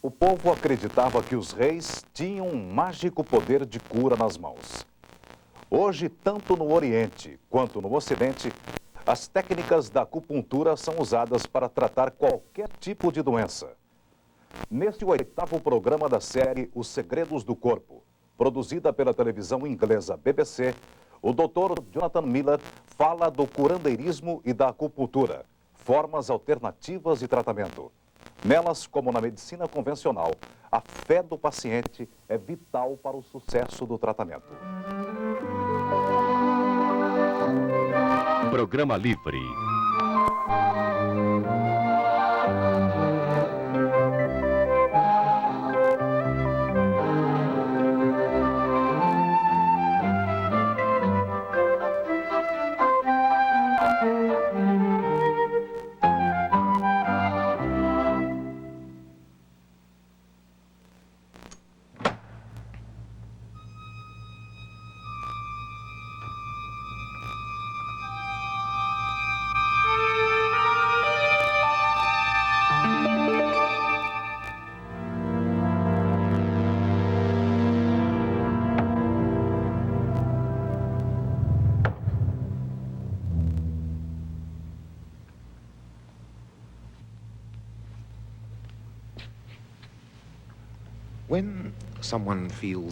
O povo acreditava que os reis tinham um mágico poder de cura nas mãos. Hoje, tanto no Oriente quanto no Ocidente, as técnicas da acupuntura são usadas para tratar qualquer tipo de doença. Neste 8º programa da série Os Segredos do Corpo, produzida pela televisão inglesa BBC, o Dr. Jonathan Miller fala do curandeirismo e da acupuntura, formas alternativas de tratamento. Nelas, como na medicina convencional, a fé do paciente é vital para o sucesso do tratamento. Programa Livre.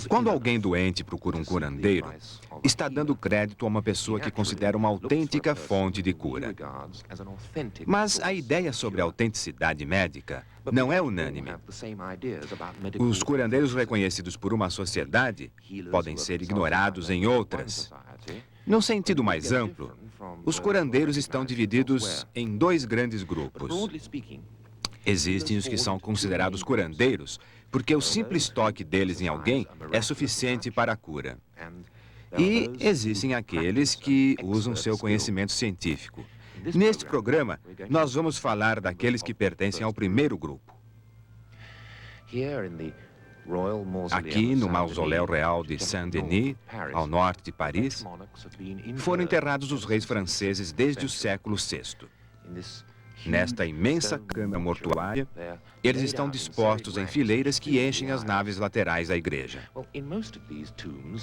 Quando alguém doente procura um curandeiro, está dando crédito a uma pessoa que considera uma autêntica fonte de cura. Mas a ideia sobre a autenticidade médica não é unânime. Os curandeiros reconhecidos por uma sociedade podem ser ignorados em outras. Num sentido mais amplo, os curandeiros estão divididos em dois grandes grupos. Existem os que são considerados curandeiros porque o simples toque deles em alguém é suficiente para a cura. E existem aqueles que usam seu conhecimento científico. Neste programa, nós vamos falar daqueles que pertencem ao primeiro grupo. Aqui, no Mausoléu Real de Saint-Denis, ao norte de Paris, foram enterrados os reis franceses desde o século VI. Nesta imensa câmara mortuária, eles estão dispostos em fileiras que enchem as naves laterais da igreja.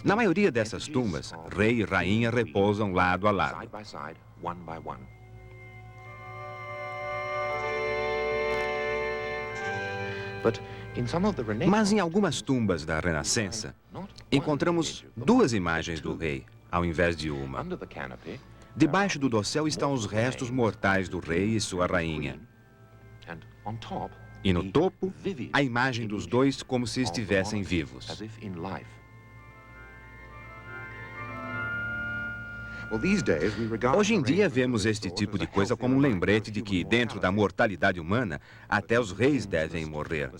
Na maioria dessas tumbas, rei e rainha repousam lado a lado. Mas em algumas tumbas da Renascença, encontramos duas imagens do rei, ao invés de uma. Debaixo do dossel estão os restos mortais do rei e sua rainha. E no topo, a imagem dos dois como se estivessem vivos. Hoje em dia, vemos este tipo de coisa como um lembrete de que, dentro da mortalidade humana, até os reis devem morrer.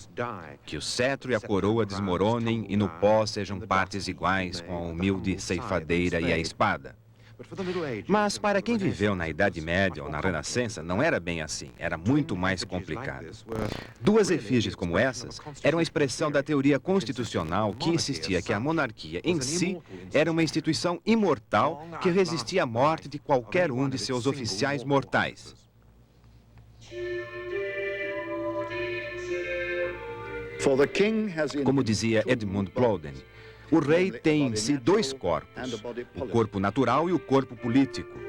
Que o cetro e a coroa desmoronem e no pó sejam partes iguais com a humilde ceifadeira e a espada. Mas para quem viveu na Idade Média ou na Renascença, não era bem assim, era muito mais complicado. Duas efígies como essas eram a expressão da teoria constitucional que insistia que a monarquia em si era uma instituição imortal que resistia à morte de qualquer um de seus oficiais mortais. Como dizia Edmund Cloden, o rei tem em si dois corpos, o corpo natural e o corpo político.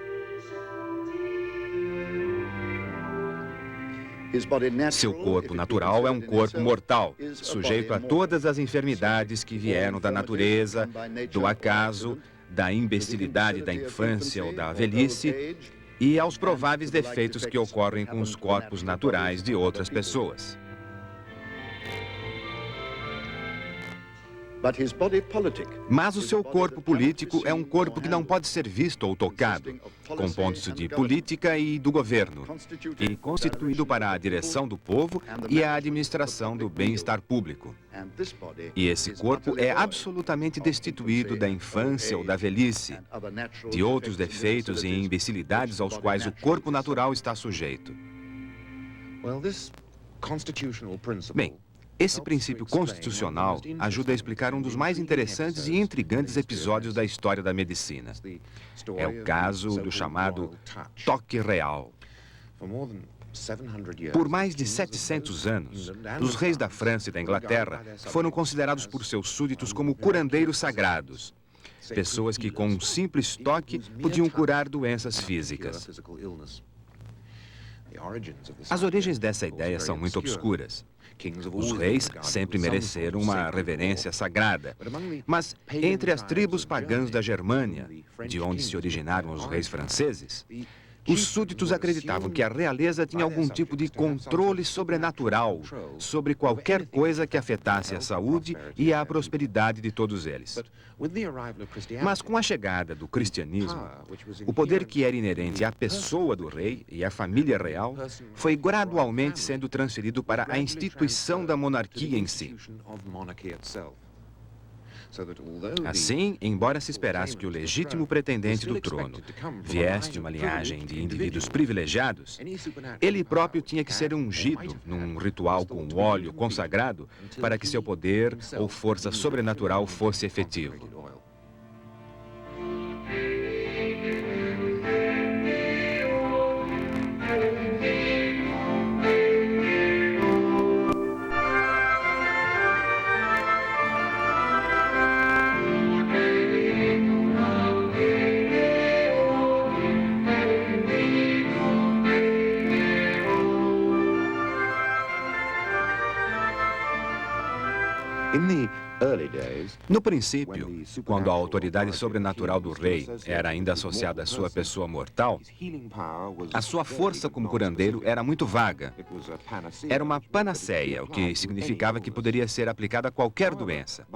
Seu corpo natural é um corpo mortal, sujeito a todas as enfermidades que vieram da natureza, do acaso, da imbecilidade da infância ou da velhice e aos prováveis defeitos que ocorrem com os corpos naturais de outras pessoas. Mas o seu corpo político é um corpo que não pode ser visto ou tocado, compondo-se de política e do governo, e constituído para a direção do povo e a administração do bem-estar público. E esse corpo é absolutamente destituído da infância ou da velhice, de outros defeitos e imbecilidades aos quais o corpo natural está sujeito. Bem, esse princípio constitucional ajuda a explicar um dos mais interessantes e intrigantes episódios da história da medicina. É o caso do chamado toque real. Por mais de 700 anos, os reis da França e da Inglaterra foram considerados por seus súditos como curandeiros sagrados, pessoas que, com um simples toque, podiam curar doenças físicas. As origens dessa ideia são muito obscuras. Os reis sempre mereceram uma reverência sagrada, mas entre as tribos pagãs da Germânia, de onde se originaram os reis franceses, os súditos acreditavam que a realeza tinha algum tipo de controle sobrenatural sobre qualquer coisa que afetasse a saúde e a prosperidade de todos eles. Mas com a chegada do cristianismo, o poder que era inerente à pessoa do rei e à família real foi gradualmente sendo transferido para a instituição da monarquia em si. Assim, embora se esperasse que o legítimo pretendente do trono viesse de uma linhagem de indivíduos privilegiados, ele próprio tinha que ser ungido num ritual com óleo consagrado para que seu poder ou força sobrenatural fosse efetivo. No princípio, quando a autoridade sobrenatural do rei era ainda associada à sua pessoa mortal, a sua força como curandeiro era muito vaga. Era uma panaceia, o que significava que poderia ser aplicada a qualquer doença.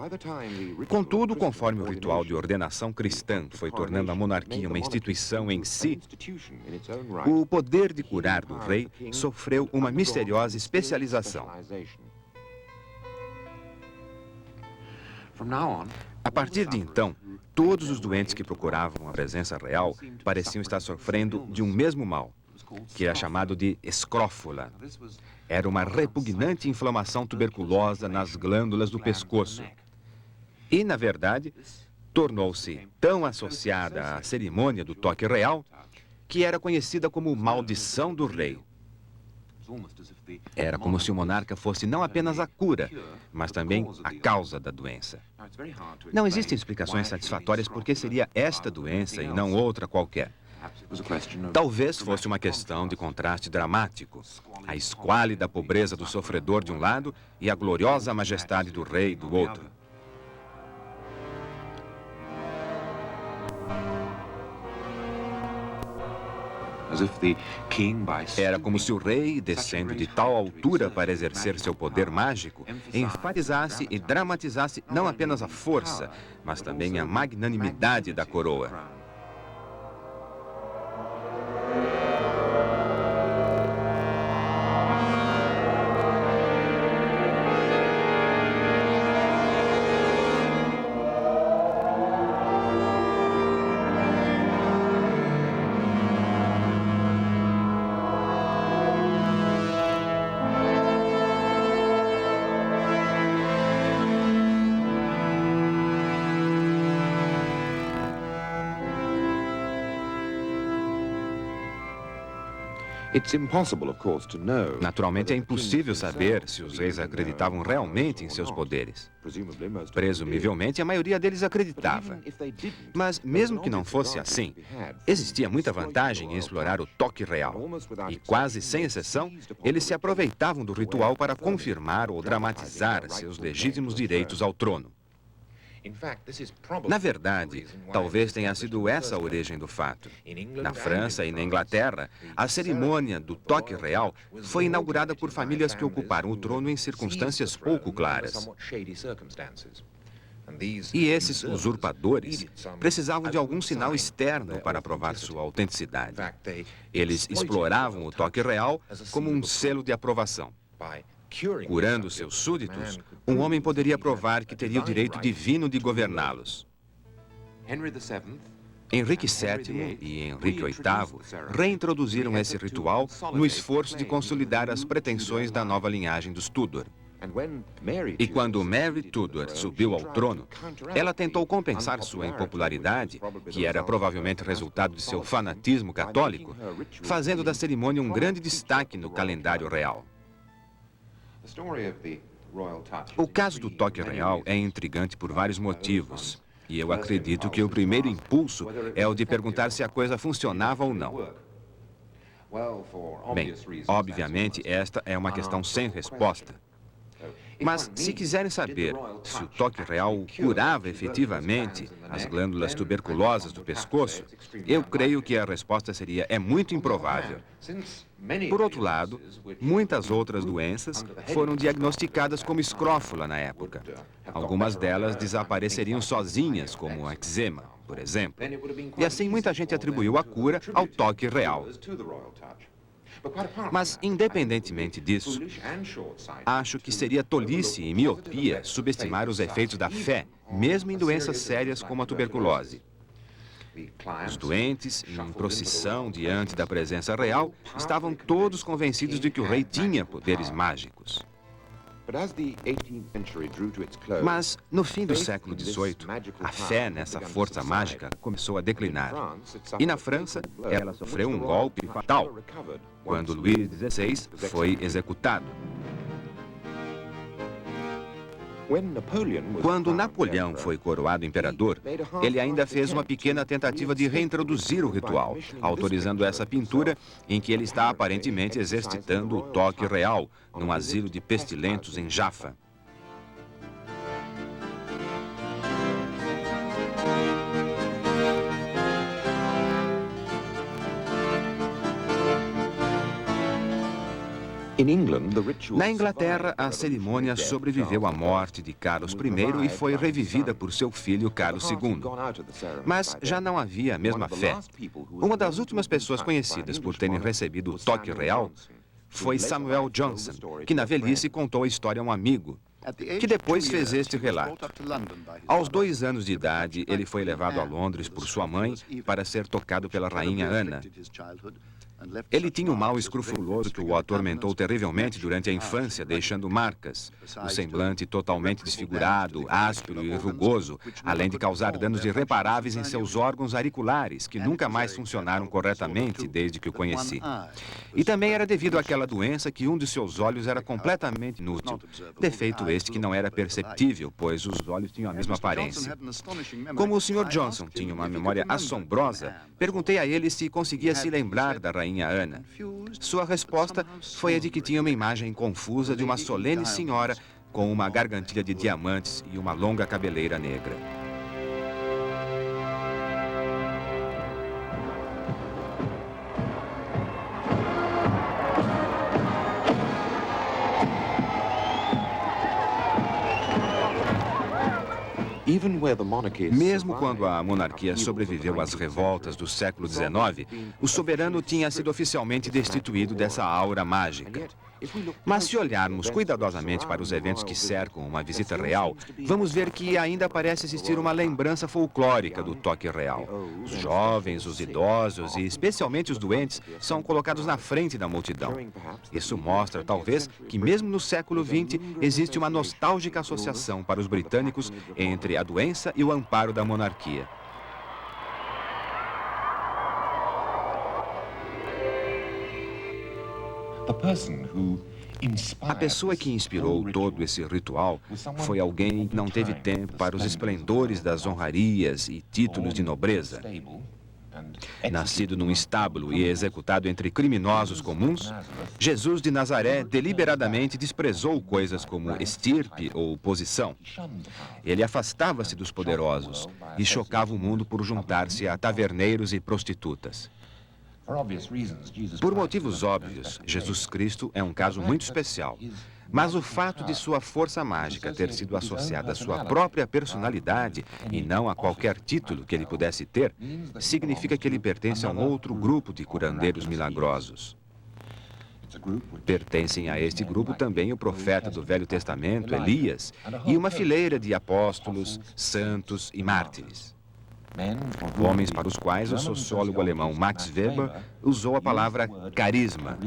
Contudo, conforme o ritual de ordenação cristã foi tornando a monarquia uma instituição em si, o poder de curar do rei sofreu uma misteriosa especialização. A partir de então, todos os doentes que procuravam a presença real pareciam estar sofrendo de um mesmo mal, que era chamado de escrófula. Era uma repugnante inflamação tuberculosa nas glândulas do pescoço. E, na verdade, tornou-se tão associada à cerimônia do toque real que era conhecida como maldição do rei. Era como se o monarca fosse não apenas a cura, mas também a causa da doença. Não existem explicações satisfatórias por que seria esta doença e não outra qualquer. Talvez fosse uma questão de contraste dramático. A esquálida pobreza do sofredor de um lado e a gloriosa majestade do rei do outro. Era como se o rei, descendo de tal altura para exercer seu poder mágico, enfatizasse e dramatizasse não apenas a força, mas também a magnanimidade da coroa. Naturalmente, é impossível saber se os reis acreditavam realmente em seus poderes. Presumivelmente, a maioria deles acreditava. Mas, mesmo que não fosse assim, existia muita vantagem em explorar o toque real. E, quase sem exceção, eles se aproveitavam do ritual para confirmar ou dramatizar seus legítimos direitos ao trono. Na verdade, talvez tenha sido essa a origem do fato. Na França e na Inglaterra, a cerimônia do toque real foi inaugurada por famílias que ocuparam o trono em circunstâncias pouco claras. E esses usurpadores precisavam de algum sinal externo para provar sua autenticidade. Eles exploravam o toque real como um selo de aprovação. Curando seus súditos, um homem poderia provar que teria o direito divino de governá-los. Henrique VII e Henrique VIII reintroduziram esse ritual no esforço de consolidar as pretensões da nova linhagem dos Tudor. E quando Mary Tudor subiu ao trono, ela tentou compensar sua impopularidade, que era provavelmente resultado de seu fanatismo católico, fazendo da cerimônia um grande destaque no calendário real. O caso do toque real é intrigante por vários motivos, e eu acredito que o primeiro impulso é o de perguntar se a coisa funcionava ou não. Bem, obviamente, esta é uma questão sem resposta. Mas, se quiserem saber se o toque real curava efetivamente as glândulas tuberculosas do pescoço, eu creio que a resposta seria: é muito improvável. Por outro lado, muitas outras doenças foram diagnosticadas como escrófula na época. Algumas delas desapareceriam sozinhas, como o eczema, por exemplo. E assim muita gente atribuiu a cura ao toque real. Mas, independentemente disso, acho que seria tolice e miopia subestimar os efeitos da fé, mesmo em doenças sérias como a tuberculose. Os doentes, em procissão diante da presença real, estavam todos convencidos de que o rei tinha poderes mágicos. Mas, no fim do século XVIII, a fé nessa força mágica começou a declinar. E na França, ela sofreu um golpe fatal, quando Luís XVI foi executado. Quando Napoleão foi coroado imperador, ele ainda fez uma pequena tentativa de reintroduzir o ritual, autorizando essa pintura em que ele está aparentemente exercitando o toque real num asilo de pestilentos em Jaffa. Na Inglaterra, a cerimônia sobreviveu à morte de Carlos I e foi revivida por seu filho Carlos II. Mas já não havia a mesma fé. Uma das últimas pessoas conhecidas por terem recebido o toque real foi Samuel Johnson, que na velhice contou a história a um amigo, que depois fez este relato. Aos 2 anos de idade, ele foi levado a Londres por sua mãe para ser tocado pela rainha Ana. Ele tinha um mal escrufuloso que o atormentou terrivelmente durante a infância, deixando marcas. O semblante totalmente desfigurado, áspero e rugoso, além de causar danos irreparáveis em seus órgãos auriculares, que nunca mais funcionaram corretamente desde que o conheci. E também era devido àquela doença que um de seus olhos era completamente inútil. Defeito este que não era perceptível, pois os olhos tinham a mesma aparência. Como o Sr. Johnson tinha uma memória assombrosa, perguntei a ele se conseguia se lembrar da rainha Ana. Sua resposta foi a de que tinha uma imagem confusa de uma solene senhora com uma gargantilha de diamantes e uma longa cabeleira negra. Mesmo quando a monarquia sobreviveu às revoltas do século XIX, o soberano tinha sido oficialmente destituído dessa aura mágica. Mas se olharmos cuidadosamente para os eventos que cercam uma visita real, vamos ver que ainda parece existir uma lembrança folclórica do toque real. Os jovens, os idosos e especialmente os doentes são colocados na frente da multidão. Isso mostra, talvez, que mesmo no século XX existe uma nostálgica associação para os britânicos entre a doença e o amparo da monarquia. A pessoa que inspirou todo esse ritual foi alguém que não teve tempo para os esplendores das honrarias e títulos de nobreza. Nascido num estábulo e executado entre criminosos comuns, Jesus de Nazaré deliberadamente desprezou coisas como estirpe ou posição. Ele afastava-se dos poderosos e chocava o mundo por juntar-se a taverneiros e prostitutas. Por motivos óbvios, Jesus Cristo é um caso muito especial. Mas o fato de sua força mágica ter sido associada à sua própria personalidade e não a qualquer título que ele pudesse ter, significa que ele pertence a um outro grupo de curandeiros milagrosos. Pertencem a este grupo também o profeta do Velho Testamento, Elias, e uma fileira de apóstolos, santos e mártires. Homens para os quais o sociólogo alemão Max Weber usou a palavra carisma.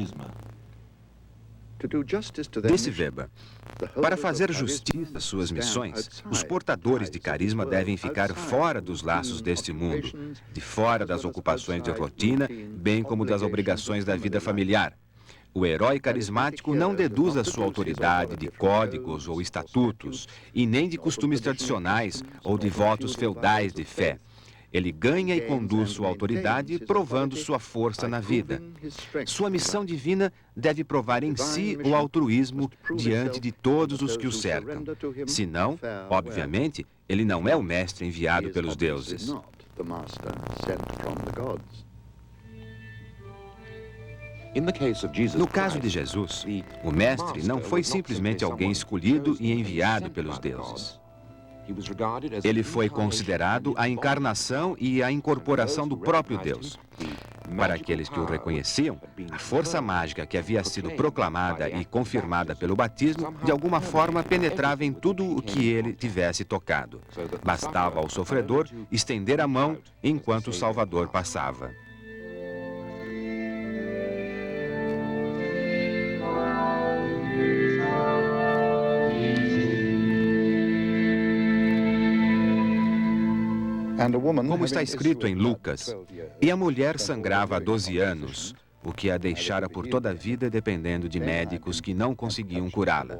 Disse Weber: para fazer justiça às suas missões, os portadores de carisma devem ficar fora dos laços deste mundo, de fora das ocupações de rotina, bem como das obrigações da vida familiar. O herói carismático não deduz a sua autoridade de códigos ou estatutos, e nem de costumes tradicionais ou de votos feudais de fé. Ele ganha e conduz sua autoridade, provando sua força na vida. Sua missão divina deve provar em si o altruísmo diante de todos os que o cercam. Senão, obviamente, ele não é o mestre enviado pelos deuses. No caso de Jesus, o mestre não foi simplesmente alguém escolhido e enviado pelos deuses. Ele foi considerado a encarnação e a incorporação do próprio Deus. Para aqueles que o reconheciam, a força mágica que havia sido proclamada e confirmada pelo batismo, de alguma forma penetrava em tudo o que ele tivesse tocado. Bastava ao sofredor estender a mão enquanto o Salvador passava. Como está escrito em Lucas, e a mulher sangrava há 12 anos, o que a deixara por toda a vida dependendo de médicos que não conseguiam curá-la.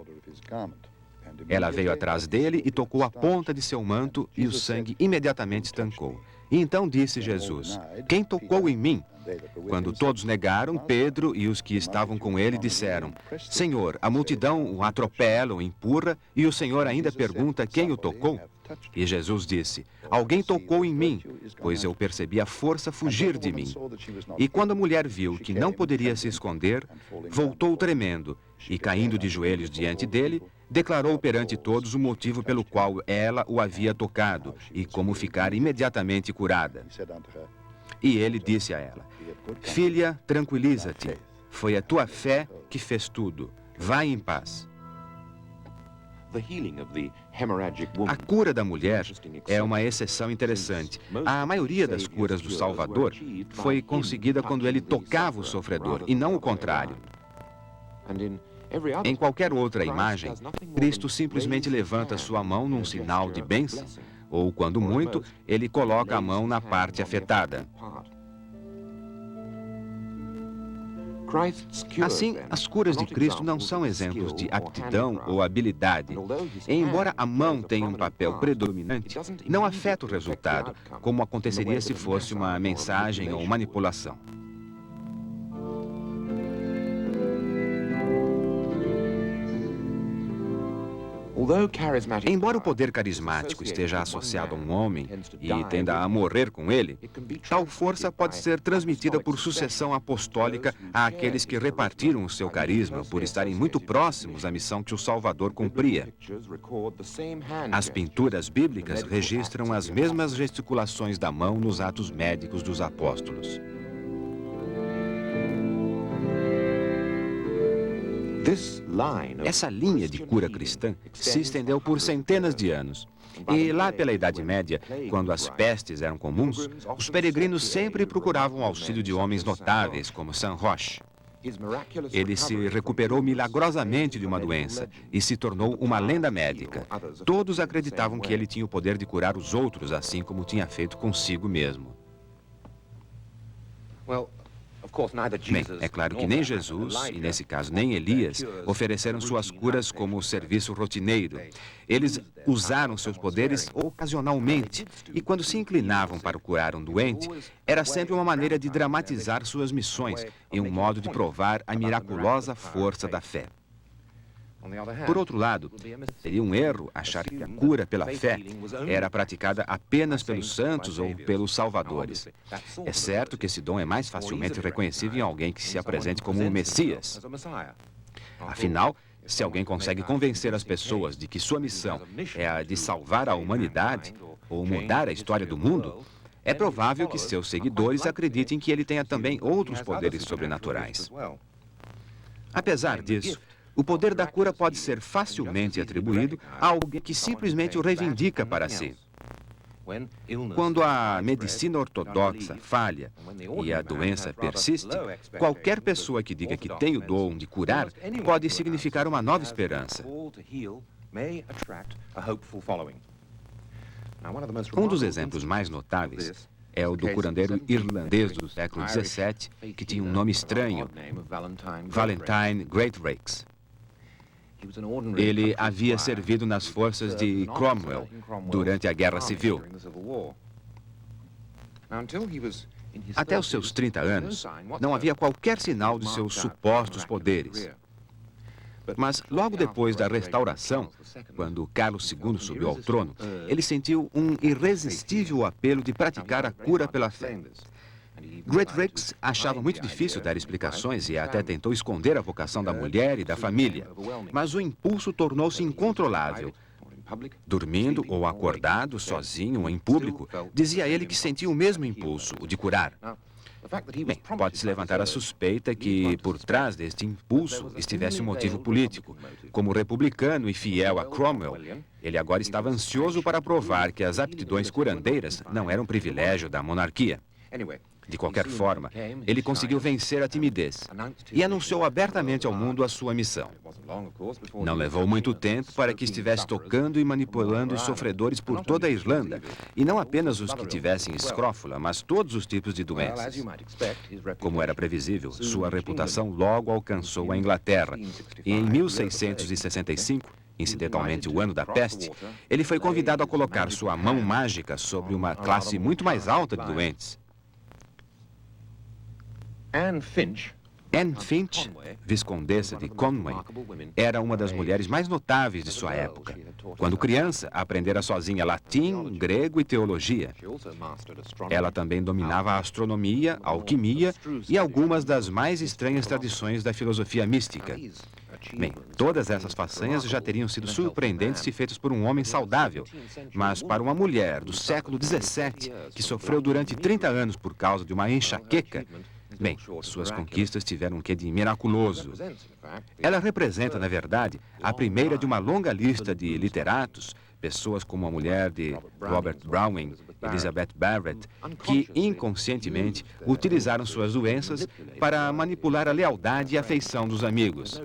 Ela veio atrás dele e tocou a ponta de seu manto e o sangue imediatamente estancou. E então disse Jesus: quem tocou em mim? Quando todos negaram, Pedro e os que estavam com ele disseram: Senhor, a multidão o atropela, o empurra, e o Senhor ainda pergunta quem o tocou? E Jesus disse: alguém tocou em mim, pois eu percebi a força fugir de mim. E quando a mulher viu que não poderia se esconder, voltou tremendo e, caindo de joelhos diante dele, declarou perante todos o motivo pelo qual ela o havia tocado e como ficar imediatamente curada. E ele disse a ela: filha, tranquiliza-te, foi a tua fé que fez tudo. Vai em paz. A cura da mulher é uma exceção interessante. A maioria das curas do Salvador foi conseguida quando ele tocava o sofredor, e não o contrário. Em qualquer outra imagem, Cristo simplesmente levanta sua mão num sinal de bênção, ou, quando muito, ele coloca a mão na parte afetada. Assim, as curas de Cristo não são exemplos de aptidão ou habilidade. E, embora a mão tenha um papel predominante, não afeta o resultado, como aconteceria se fosse uma mensagem ou manipulação. Embora o poder carismático esteja associado a um homem e tenda a morrer com ele, tal força pode ser transmitida por sucessão apostólica àqueles que repartiram o seu carisma por estarem muito próximos à missão que o Salvador cumpria. As pinturas bíblicas registram as mesmas gesticulações da mão nos atos médicos dos apóstolos. Essa linha de cura cristã se estendeu por centenas de anos. E lá pela Idade Média, quando as pestes eram comuns, os peregrinos sempre procuravam o auxílio de homens notáveis, como Saint Roch. Ele se recuperou milagrosamente de uma doença e se tornou uma lenda médica. Todos acreditavam que ele tinha o poder de curar os outros, assim como tinha feito consigo mesmo. Bem, é claro que nem Jesus, e nesse caso nem Elias, ofereceram suas curas como serviço rotineiro. Eles usaram seus poderes ocasionalmente, e quando se inclinavam para curar um doente, era sempre uma maneira de dramatizar suas missões, em um modo de provar a miraculosa força da fé. Por outro lado, seria um erro achar que a cura pela fé era praticada apenas pelos santos ou pelos salvadores. É certo que esse dom é mais facilmente reconhecível em alguém que se apresente como um Messias. Afinal, se alguém consegue convencer as pessoas de que sua missão é a de salvar a humanidade ou mudar a história do mundo, é provável que seus seguidores acreditem que ele tenha também outros poderes sobrenaturais. Apesar disso, o poder da cura pode ser facilmente atribuído a alguém que simplesmente o reivindica para si. Quando a medicina ortodoxa falha e a doença persiste, qualquer pessoa que diga que tem o dom de curar pode significar uma nova esperança. Um dos exemplos mais notáveis é o do curandeiro irlandês do século XVII, que tinha um nome estranho, Valentine Greatrakes. Ele havia servido nas forças de Cromwell durante a Guerra Civil. Até os seus 30 anos, não havia qualquer sinal de seus supostos poderes. Mas logo depois da restauração, quando Carlos II subiu ao trono, ele sentiu um irresistível apelo de praticar a cura pela fé. Greatrakes achava muito difícil dar explicações e até tentou esconder a vocação da mulher e da família. Mas o impulso tornou-se incontrolável. Dormindo ou acordado, sozinho ou em público, dizia ele que sentia o mesmo impulso, o de curar. Bem, pode-se levantar a suspeita que, por trás deste impulso, estivesse um motivo político. Como republicano e fiel a Cromwell, ele agora estava ansioso para provar que as aptidões curandeiras não eram privilégio da monarquia. De qualquer forma, ele conseguiu vencer a timidez e anunciou abertamente ao mundo a sua missão. Não levou muito tempo para que estivesse tocando e manipulando os sofredores por toda a Irlanda, e não apenas os que tivessem escrófula, mas todos os tipos de doenças. Como era previsível, sua reputação logo alcançou a Inglaterra, e em 1665, incidentalmente o ano da peste, ele foi convidado a colocar sua mão mágica sobre uma classe muito mais alta de doentes. Anne Finch, viscondessa de Conway, era uma das mulheres mais notáveis de sua época. Quando criança, aprendera sozinha latim, grego e teologia. Ela também dominava a astronomia, a alquimia e algumas das mais estranhas tradições da filosofia mística. Bem, todas essas façanhas já teriam sido surpreendentes se feitas por um homem saudável, mas para uma mulher do século XVII, que sofreu durante 30 anos por causa de uma enxaqueca, bem, suas conquistas tiveram um quê de miraculoso. Ela representa, na verdade, a primeira de uma longa lista de literatos, pessoas como a mulher de Robert Browning, Elizabeth Barrett, que inconscientemente utilizaram suas doenças para manipular a lealdade e a afeição dos amigos.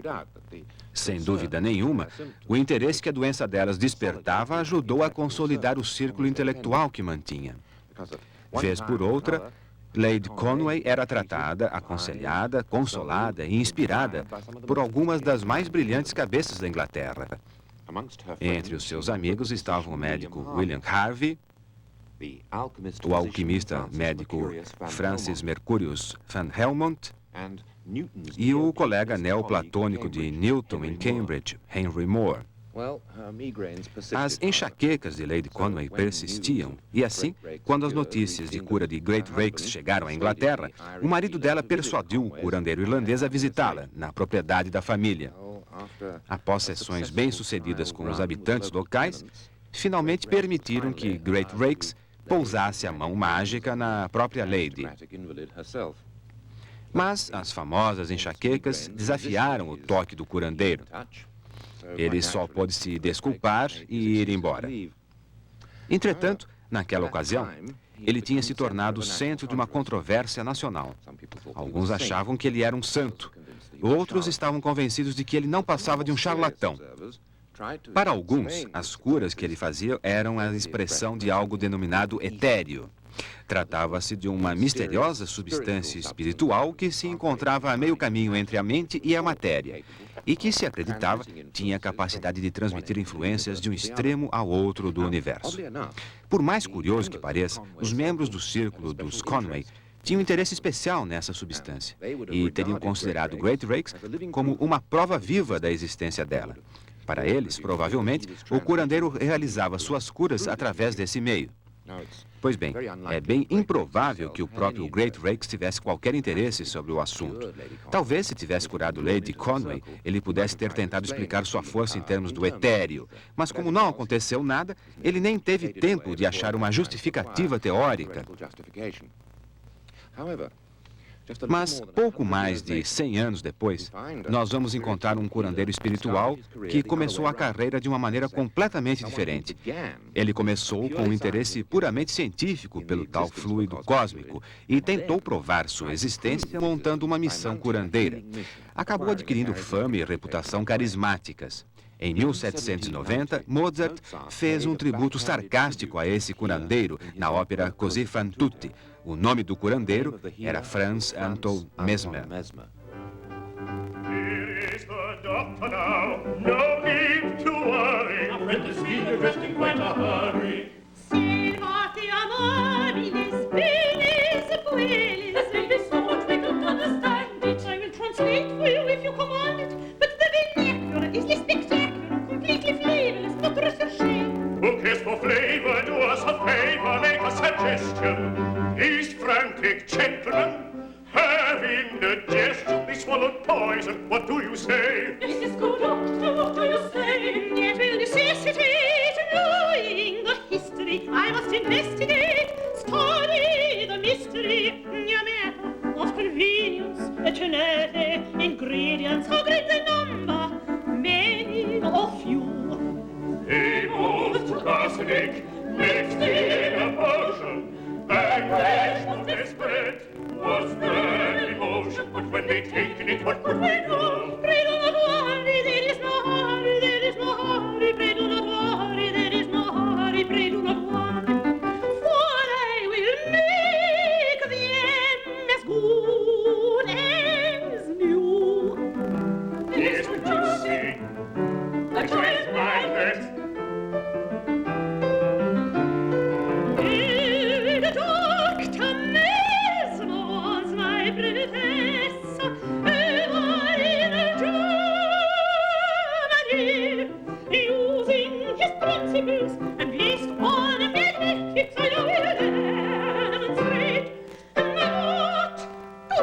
Sem dúvida nenhuma, o interesse que a doença delas despertava ajudou a consolidar o círculo intelectual que mantinha. Vez por outra, Lady Conway era tratada, aconselhada, consolada e inspirada por algumas das mais brilhantes cabeças da Inglaterra. Entre os seus amigos estavam o médico William Harvey, o alquimista médico Francis Mercurius van Helmont e o colega neoplatônico de Newton em Cambridge, Henry More. As enxaquecas de Lady Conway persistiam, e assim, quando as notícias de cura de Greatrakes chegaram à Inglaterra, o marido dela persuadiu o curandeiro irlandês a visitá-la, na propriedade da família. Após sessões bem-sucedidas com os habitantes locais, finalmente permitiram que Greatrakes pousasse a mão mágica na própria Lady. Mas as famosas enxaquecas desafiaram o toque do curandeiro. Ele só pôde se desculpar e ir embora. Entretanto, naquela ocasião, ele tinha se tornado o centro de uma controvérsia nacional. Alguns achavam que ele era um santo. Outros estavam convencidos de que ele não passava de um charlatão. Para alguns, as curas que ele fazia eram a expressão de algo denominado etéreo. Tratava-se de uma misteriosa substância espiritual que se encontrava a meio caminho entre a mente e a matéria, e que, se acreditava, tinha a capacidade de transmitir influências de um extremo ao outro do universo. Por mais curioso que pareça, os membros do círculo dos Conway tinham interesse especial nessa substância e teriam considerado Greatrakes como uma prova viva da existência dela. Para eles, provavelmente, o curandeiro realizava suas curas através desse meio. Pois bem, é bem improvável que o próprio Greatrakes tivesse qualquer interesse sobre o assunto. Talvez, se tivesse curado Lady Conway, ele pudesse ter tentado explicar sua força em termos do etéreo. Mas como não aconteceu nada, ele nem teve tempo de achar uma justificativa teórica. Mas pouco mais de 100 anos depois, nós vamos encontrar um curandeiro espiritual que começou a carreira de uma maneira completamente diferente. Ele começou com um interesse puramente científico pelo tal fluido cósmico e tentou provar sua existência montando uma missão curandeira. Acabou adquirindo fama e reputação carismáticas. Em 1790, Mozart fez um tributo sarcástico a esse curandeiro na ópera Così fan tutti. O nome do curandeiro era Franz Anton Mesmer. Here is the doctor now, no need to worry. Our friend is here, dressed in quite a hurry. Servate amabiles, benes, puelis. The thing is so much we don't understand it. I will translate for you if you command it. But the vernacular is less spectacular, completely flavorless, not recherché. Who cares for flavor? Do us a favor, make a suggestion. These frantic gentlemen have indigestion. They swallowed poison. What do you say? This is good, doctor, what do you say? It will necessitate knowing the history. I must investigate, study the mystery. A matter of convenience, genetic ingredients. How great the number, many or few. A most arsenic mixed in a potion. And flesh was desperate, was their emotion. But when they taken it, what could we do? Pray do not worry, there is no hurry, there is no hurry. Pray do not worry, there is no hurry. Pray do not worry, for I will make them as good as new. Yes, but you see, I tried my best. Dr. Mesmer was my professor, over in Germany, using his principles and based on mathematics. I will demonstrate not to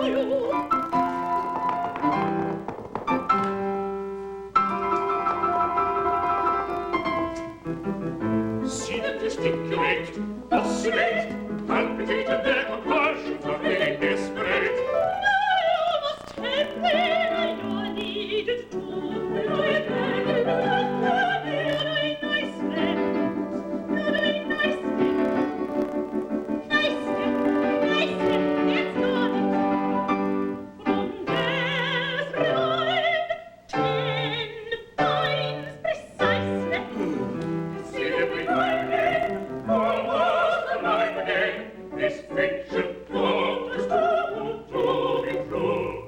you. See them gesticulate, oscillate, palpitate, and their convulsions are really desperate. You must have them, you needed to. See them revive again, almost alive again. This fiction proved is too be true.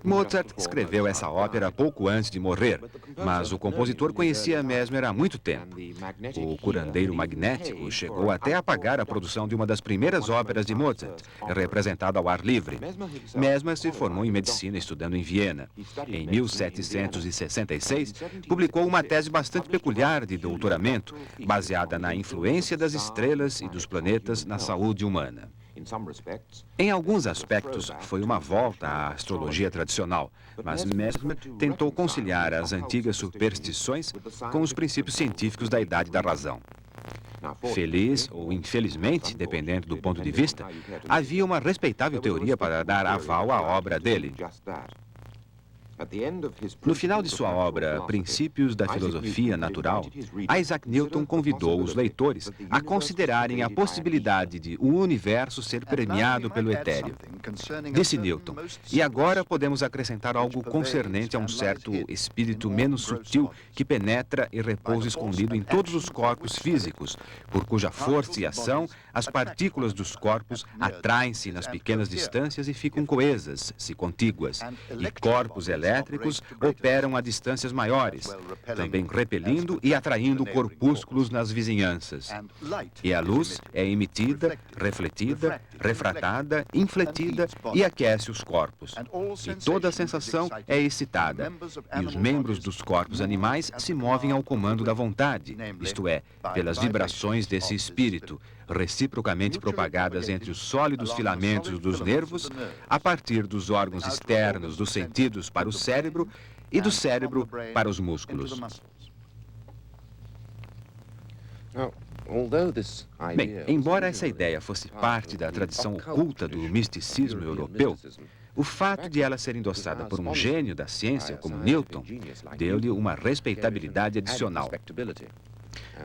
Mozart escreveu essa ópera pouco antes de morrer, mas o compositor conhecia Mesmer há muito tempo. O curandeiro magnético chegou até a pagar a produção de uma das primeiras óperas de Mozart, representada ao ar livre. Mesmer se formou em medicina estudando em Viena. Em 1766, publicou uma tese bastante peculiar de doutoramento, baseada na influência das estrelas e dos planetas na saúde humana. Em alguns aspectos, foi uma volta à astrologia tradicional, mas Mesmer tentou conciliar as antigas superstições com os princípios científicos da Idade da Razão. Feliz ou infelizmente, dependendo do ponto de vista, havia uma respeitável teoria para dar aval à obra dele. No final de sua obra Princípios da Filosofia Natural, Isaac Newton convidou os leitores a considerarem a possibilidade de o universo ser permeado pelo etéreo. Disse Newton, e agora podemos acrescentar algo concernente a um certo espírito menos sutil que penetra e repousa escondido em todos os corpos físicos, por cuja força e ação as partículas dos corpos atraem-se nas pequenas distâncias e ficam coesas, se contíguas, e corpos elétricos operam a distâncias maiores, também repelindo e atraindo corpúsculos nas vizinhanças. E a luz é emitida, refletida, refratada, infletida e aquece os corpos. E toda a sensação é excitada. E os membros dos corpos animais se movem ao comando da vontade, isto é, pelas vibrações desse espírito, reciprocamente propagadas entre os sólidos filamentos dos nervos, a partir dos órgãos externos dos sentidos para o cérebro e do cérebro para os músculos. Bem, embora essa ideia fosse parte da tradição oculta do misticismo europeu, o fato de ela ser endossada por um gênio da ciência como Newton deu-lhe uma respeitabilidade adicional.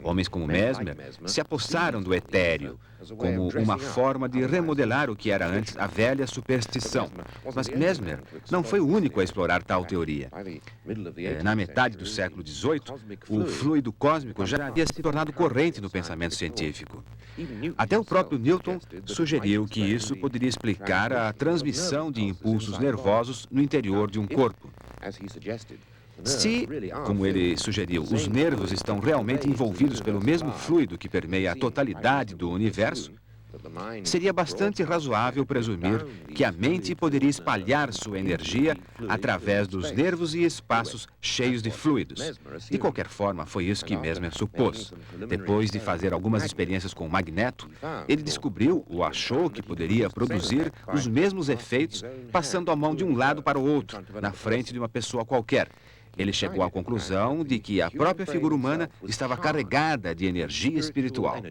Homens como Mesmer se apossaram do etéreo como uma forma de remodelar o que era antes a velha superstição. Mas Mesmer não foi o único a explorar tal teoria. Na metade do século XVIII, o fluido cósmico já havia se tornado corrente no pensamento científico. Até o próprio Newton sugeriu que isso poderia explicar a transmissão de impulsos nervosos no interior de um corpo. Se, como ele sugeriu, os nervos estão realmente envolvidos pelo mesmo fluido que permeia a totalidade do universo, seria bastante razoável presumir que a mente poderia espalhar sua energia através dos nervos e espaços cheios de fluidos. De qualquer forma, foi isso que Mesmer supôs. Depois de fazer algumas experiências com o magneto, ele descobriu ou achou que poderia produzir os mesmos efeitos passando a mão de um lado para o outro, na frente de uma pessoa qualquer. Ele chegou à conclusão de que a própria figura humana estava carregada de energia espiritual.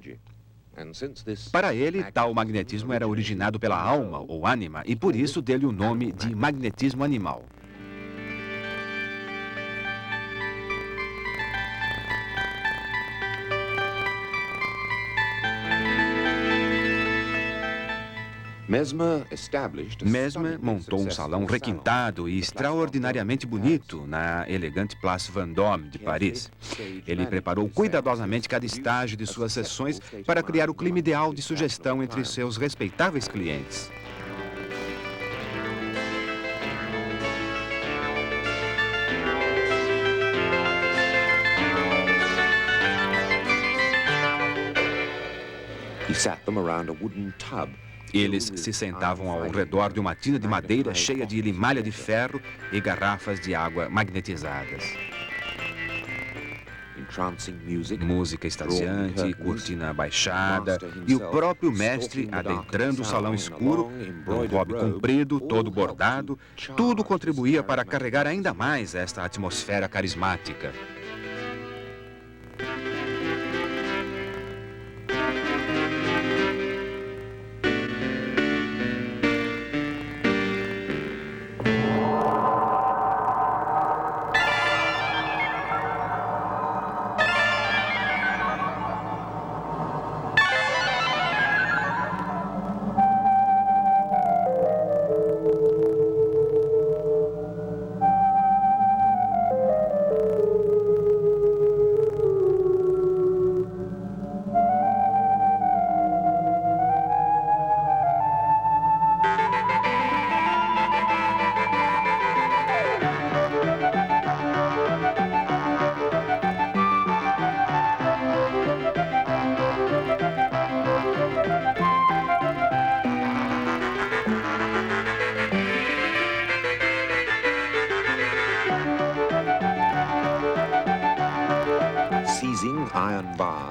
Para ele, tal magnetismo era originado pela alma ou ânima e por isso deu-lhe o nome de magnetismo animal. Mesmer montou um salão requintado e extraordinariamente bonito na elegante Place Vendôme de Paris. Ele preparou cuidadosamente cada estágio de suas sessões para criar o clima ideal de sugestão entre seus respeitáveis clientes. Eles se sentavam ao redor de uma tina de madeira cheia de limalha de ferro e garrafas de água magnetizadas. Música extasiante, cortina baixada e o próprio mestre adentrando o salão escuro, um robe comprido, todo bordado, tudo contribuía para carregar ainda mais esta atmosfera carismática.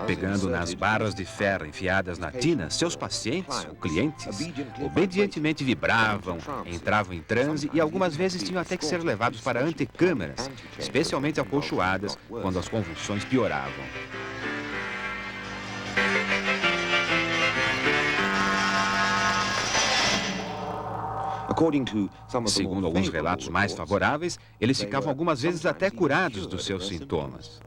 Pegando nas barras de ferro enfiadas na tina, seus pacientes, ou clientes, obedientemente vibravam, entravam em transe e algumas vezes tinham até que ser levados para antecâmeras, especialmente acolchoadas, quando as convulsões pioravam. Segundo alguns relatos mais favoráveis, eles ficavam algumas vezes até curados dos seus sintomas.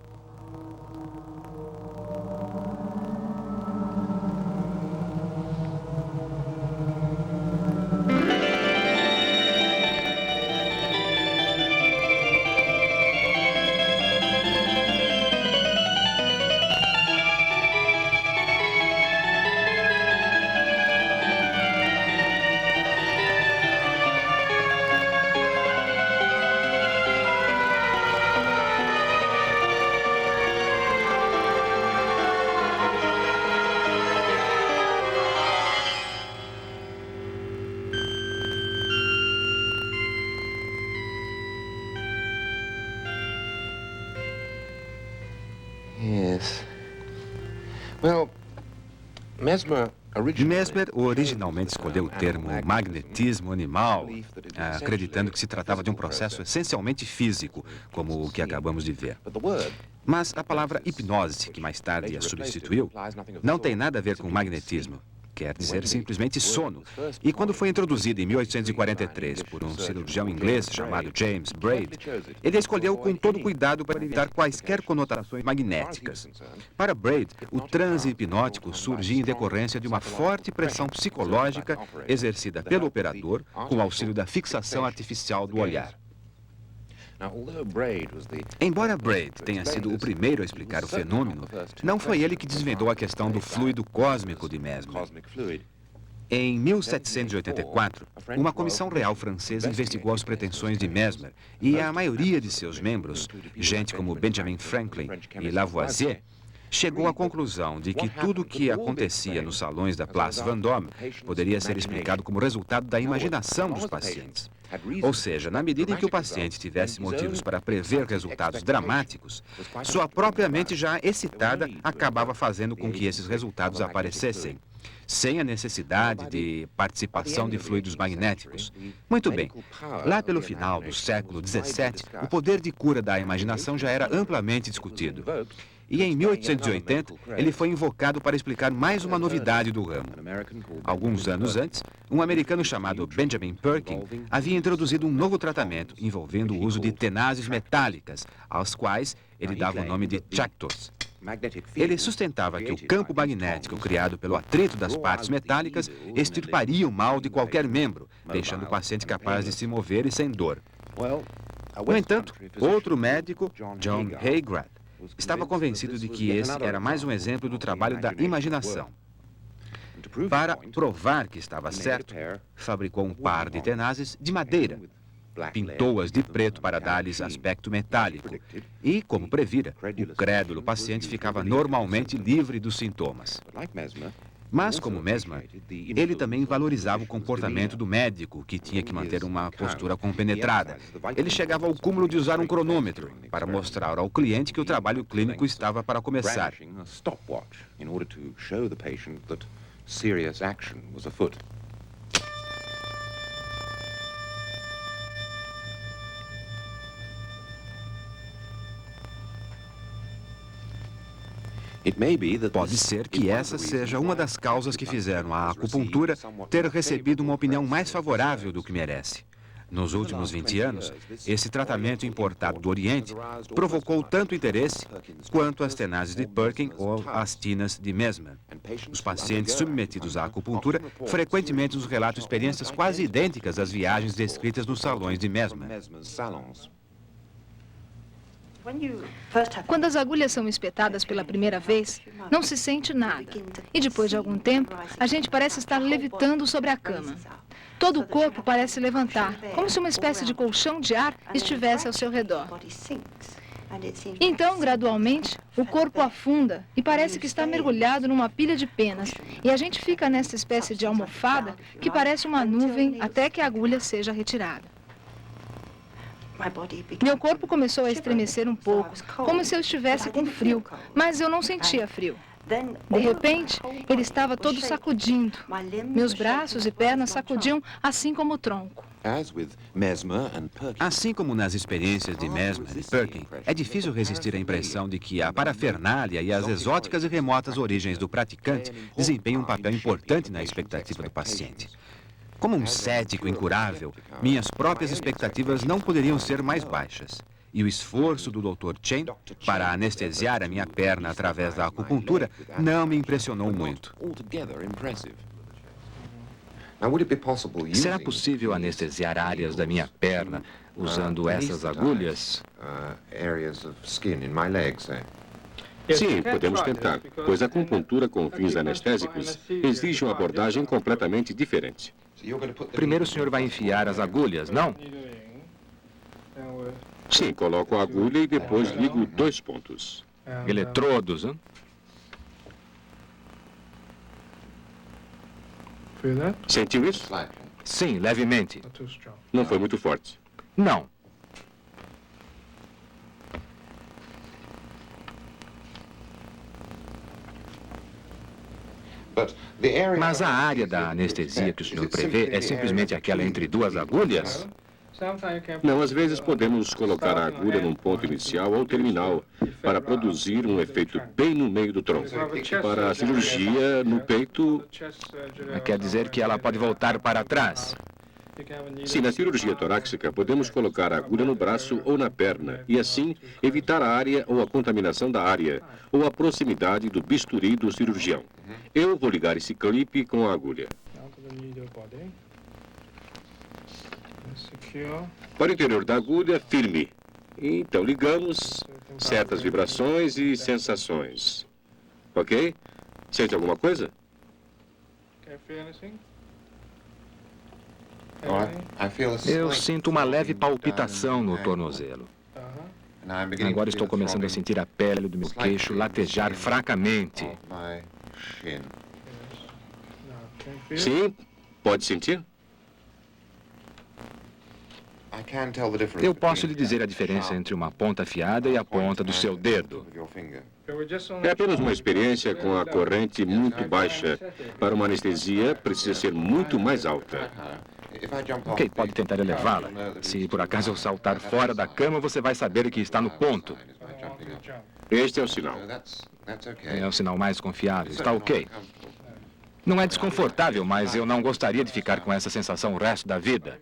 Mesmer originalmente escolheu o termo magnetismo animal, acreditando que se tratava de um processo essencialmente físico, como o que acabamos de ver. Mas a palavra hipnose, que mais tarde a substituiu, não tem nada a ver com magnetismo. Quer dizer simplesmente sono. E quando foi introduzida em 1843 por um cirurgião inglês chamado James Braid, ele a escolheu com todo cuidado para evitar quaisquer conotações magnéticas. Para Braid, o transe hipnótico surgia em decorrência de uma forte pressão psicológica exercida pelo operador com auxílio da fixação artificial do olhar. Embora Braid tenha sido o primeiro a explicar o fenômeno, não foi ele que desvendou a questão do fluido cósmico de Mesmer. Em 1784, uma comissão real francesa investigou as pretensões de Mesmer e a maioria de seus membros, gente como Benjamin Franklin e Lavoisier, chegou à conclusão de que tudo o que acontecia nos salões da Place Vendôme poderia ser explicado como resultado da imaginação dos pacientes. Ou seja, na medida em que o paciente tivesse motivos para prever resultados dramáticos, sua própria mente já excitada acabava fazendo com que esses resultados aparecessem, sem a necessidade de participação de fluidos magnéticos. Muito bem, lá pelo final do século XVII, o poder de cura da imaginação já era amplamente discutido. E em 1880, ele foi invocado para explicar mais uma novidade do ramo. Alguns anos antes, um americano chamado Benjamin Perkin havia introduzido um novo tratamento envolvendo o uso de tenazes metálicas, aos quais ele dava o nome de tchactos. Ele sustentava que o campo magnético criado pelo atrito das partes metálicas extirparia o mal de qualquer membro, deixando o paciente capaz de se mover e sem dor. No entanto, outro médico, John Haygarth, estava convencido de que esse era mais um exemplo do trabalho da imaginação. Para provar que estava certo, fabricou um par de tenazes de madeira, pintou-as de preto para dar-lhes aspecto metálico e, como previra, o crédulo paciente ficava normalmente livre dos sintomas. Mas, como Mesmer, ele também valorizava o comportamento do médico, que tinha que manter uma postura compenetrada. Ele chegava ao cúmulo de usar um cronômetro para mostrar ao cliente que o trabalho clínico estava para começar. Pode ser que essa seja uma das causas que fizeram a acupuntura ter recebido uma opinião mais favorável do que merece. Nos últimos 20 anos, esse tratamento importado do Oriente provocou tanto interesse quanto as tenazes de Perkin ou as tinas de Mesmer. Os pacientes submetidos à acupuntura frequentemente nos relatam experiências quase idênticas às viagens descritas nos salões de Mesmer. Quando as agulhas são espetadas pela primeira vez, não se sente nada. E depois de algum tempo, a gente parece estar levitando sobre a cama. Todo o corpo parece levantar, como se uma espécie de colchão de ar estivesse ao seu redor. Então, gradualmente, o corpo afunda e parece que está mergulhado numa pilha de penas. E a gente fica nessa espécie de almofada que parece uma nuvem até que a agulha seja retirada. Meu corpo começou a estremecer um pouco, como se eu estivesse com frio, mas eu não sentia frio. De repente, ele estava todo sacudindo. Meus braços e pernas sacudiam, assim como o tronco. Assim como nas experiências de Mesmer e Perkin, é difícil resistir à impressão de que a parafernália e as exóticas e remotas origens do praticante desempenham um papel importante na expectativa do paciente. Como um cético incurável, minhas próprias expectativas não poderiam ser mais baixas. E o esforço do Dr. Chen para anestesiar a minha perna através da acupuntura não me impressionou muito. Será possível anestesiar áreas da minha perna usando essas agulhas? Sim, podemos tentar, pois a acupuntura com fins anestésicos exige uma abordagem completamente diferente. Primeiro o senhor vai enfiar as agulhas, não? Sim, coloco a agulha e depois ligo 2 pontos. Eletrodos, hein? Sentiu isso? Sim, levemente. Não foi muito forte. Não. Mas a área da anestesia que o senhor prevê é simplesmente aquela entre 2 agulhas? Não, às vezes podemos colocar a agulha num ponto inicial ou terminal para produzir um efeito bem no meio do tronco. Para a cirurgia no peito, Quer dizer que ela pode voltar para trás. sim, na cirurgia torácica podemos colocar a agulha no braço ou na perna e assim evitar a área ou a contaminação da área ou a proximidade do bisturi do cirurgião. Eu vou ligar esse clipe com a agulha. Para o interior da agulha, firme. Então ligamos, certas vibrações e sensações. Ok? Sente alguma coisa? Eu sinto uma leve palpitação no tornozelo. Agora estou começando a sentir a pele do meu queixo latejar fracamente. Sim, pode sentir? Eu posso lhe dizer a diferença entre uma ponta afiada e a ponta do seu dedo. É apenas uma experiência com a corrente muito baixa. Para uma anestesia, precisa ser muito mais alta. Ok, pode tentar elevá-la. Se por acaso eu saltar fora da cama, você vai saber que está no ponto. Este é o sinal. É o sinal mais confiável. Está ok. Não é desconfortável, mas eu não gostaria de ficar com essa sensação o resto da vida.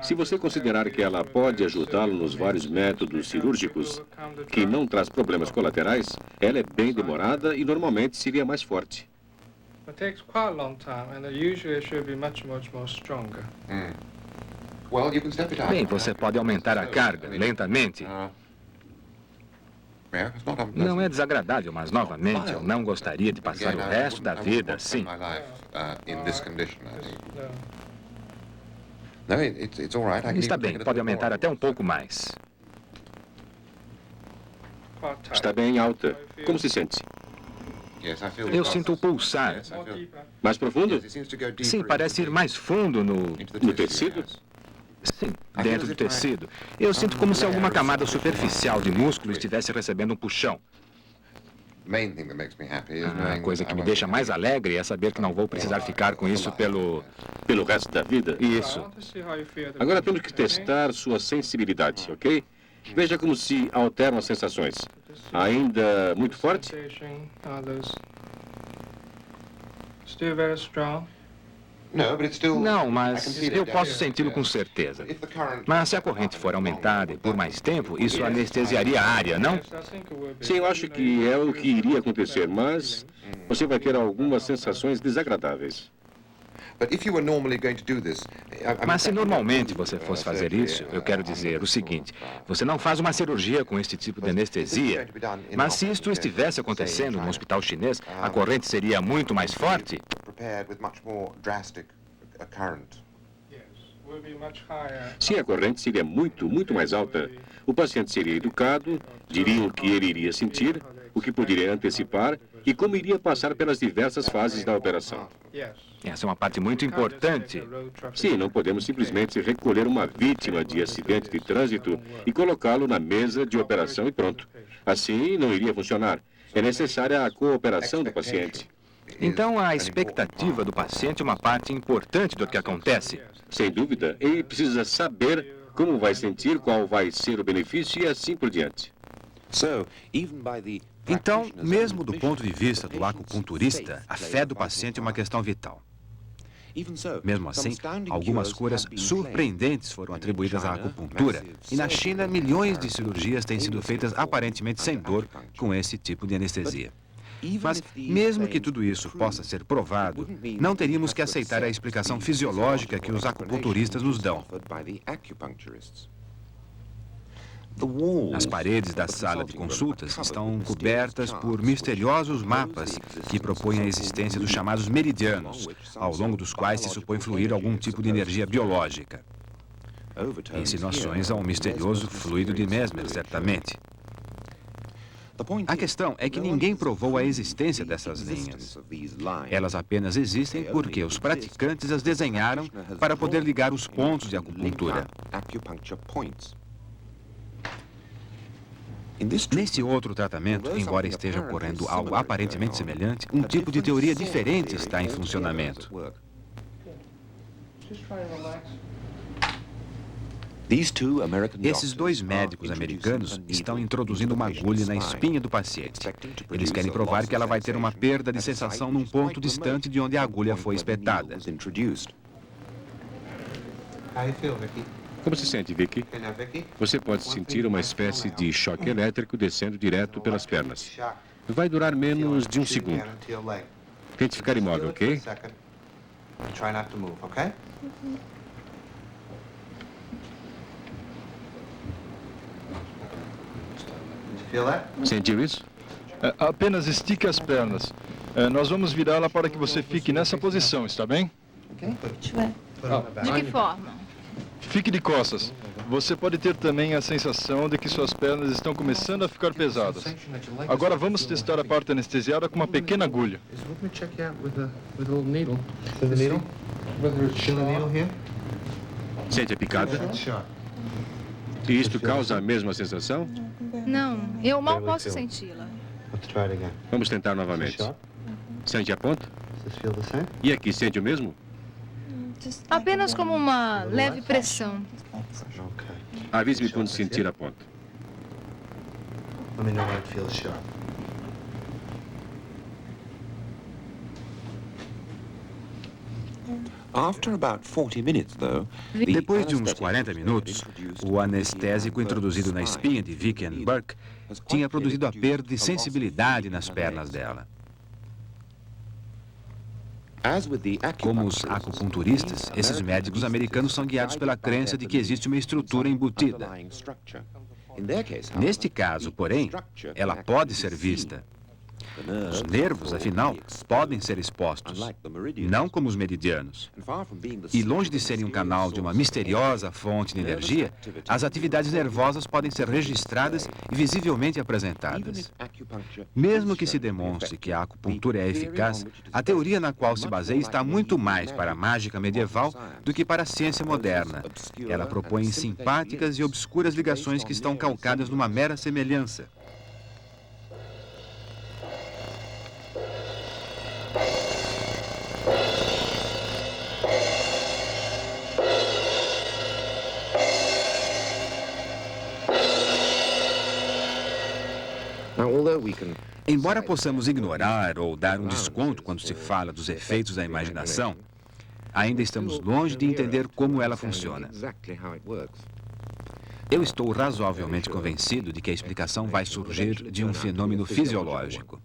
Se você considerar que ela pode ajudá-lo nos vários métodos cirúrgicos, que não traz problemas colaterais, ela é bem demorada e normalmente seria mais forte. Bem, você pode aumentar a carga lentamente. Não é desagradável, mas novamente eu não gostaria de passar o resto da vida assim. Está bem, pode aumentar até um pouco mais. Está bem alta. Como se sente? Eu sinto o pulsar. Mais profundo? Sim, parece ir mais fundo no tecido? Sim, dentro do tecido. Eu sinto como se alguma camada superficial de músculo estivesse recebendo um puxão. A coisa que me deixa mais alegre é saber que não vou precisar ficar com isso pelo resto da vida? Isso. Agora temos que testar sua sensibilidade, ok? Veja como se alteram as sensações. Ainda muito forte? Não, mas eu posso senti-lo com certeza. Mas se a corrente for aumentada e por mais tempo, isso anestesiaria a área, não? Sim, eu acho que é o que iria acontecer, mas você vai ter algumas sensações desagradáveis. Mas se normalmente você fosse fazer isso, eu quero dizer o seguinte, você não faz uma cirurgia com este tipo de anestesia, mas se isto estivesse acontecendo no hospital chinês, a corrente seria muito mais forte? Sim, a corrente seria muito mais alta. O paciente seria educado, diria o que ele iria sentir, o que poderia antecipar e como iria passar pelas diversas fases da operação. Essa é uma parte muito importante. Sim, não podemos simplesmente recolher uma vítima de acidente de trânsito e colocá-lo na mesa de operação e pronto. Assim, não iria funcionar. É necessária a cooperação do paciente. Então, a expectativa do paciente é uma parte importante do que acontece. Sem dúvida, ele precisa saber como vai sentir, qual vai ser o benefício e assim por diante. Então, mesmo do ponto de vista do acupunturista, a fé do paciente é uma questão vital. Mesmo assim, algumas curas surpreendentes foram atribuídas à acupuntura, e na China, milhões de cirurgias têm sido feitas aparentemente sem dor com esse tipo de anestesia. Mas, mesmo que tudo isso possa ser provado, não teríamos que aceitar a explicação fisiológica que os acupunturistas nos dão. As paredes da sala de consultas estão cobertas por misteriosos mapas que propõem a existência dos chamados meridianos, ao longo dos quais se supõe fluir algum tipo de energia biológica. Insinuações a um misterioso fluido de Mesmer, certamente. A questão é que ninguém provou a existência dessas linhas. Elas apenas existem porque os praticantes as desenharam para poder ligar os pontos de acupuntura. Nesse outro tratamento, embora esteja ocorrendo algo aparentemente semelhante, um tipo de teoria diferente está em funcionamento. Esses dois médicos americanos estão introduzindo uma agulha na espinha do paciente. Eles querem provar que ela vai ter uma perda de sensação num ponto distante de onde a agulha foi espetada. Como se sente, Vicky? Você pode sentir uma espécie de choque elétrico descendo direto pelas pernas. Vai durar menos de um segundo. Tente ficar imóvel, ok? Sentiu isso? Apenas estique as pernas. Nós vamos virá-la para que você fique nessa posição, está bem? De que forma? Fique de costas. Você pode ter também a sensação de que suas pernas estão começando a ficar pesadas. Agora vamos testar a parte anestesiada com uma pequena agulha. Sente a picada? E isto causa a mesma sensação? Não, eu mal posso senti-la. Vamos tentar novamente. Sente a ponta? E aqui, sente o mesmo? Apenas como uma leve pressão. Avise-me quando sentir a ponta. Depois de uns 40 minutos, o anestésico introduzido na espinha de Vicky Ann Burke tinha produzido a perda de sensibilidade nas pernas dela. Como os acupunturistas, esses médicos americanos são guiados pela crença de que existe uma estrutura embutida. Neste caso, porém, ela pode ser vista. Os nervos, afinal, podem ser expostos, não como os meridianos. E longe de serem um canal de uma misteriosa fonte de energia, as atividades nervosas podem ser registradas e visivelmente apresentadas. Mesmo que se demonstre que a acupuntura é eficaz, a teoria na qual se baseia está muito mais para a mágica medieval do que para a ciência moderna. Ela propõe simpáticas e obscuras ligações que estão calcadas numa mera semelhança. Embora possamos ignorar ou dar um desconto quando se fala dos efeitos da imaginação, ainda estamos longe de entender como ela funciona. Eu estou razoavelmente convencido de que a explicação vai surgir de um fenômeno fisiológico.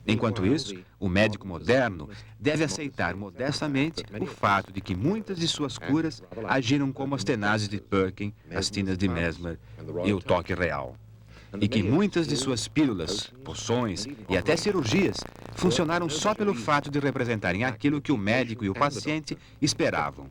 Enquanto isso, o médico moderno deve aceitar modestamente o fato de que muitas de suas curas agiram como as tenazes de Perkin, as tinas de Mesmer e o toque real. E que muitas de suas pílulas, poções e até cirurgias funcionaram só pelo fato de representarem aquilo que o médico e o paciente esperavam.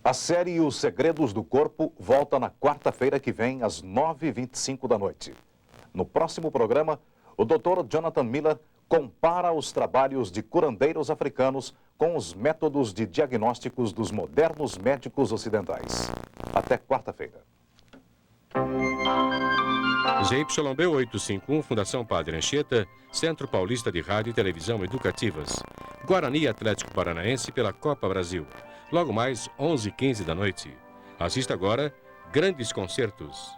A série Os Segredos do Corpo volta na quarta-feira que vem, às 9h25 da noite. No próximo programa, o Dr. Jonathan Miller compara os trabalhos de curandeiros africanos com os métodos de diagnósticos dos modernos médicos ocidentais. Até quarta-feira. ZYB 851, Fundação Padre Anchieta, Centro Paulista de Rádio e Televisão Educativas. Guarani Atlético Paranaense pela Copa Brasil. Logo mais, 11h15 da noite. Assista agora Grandes Concertos.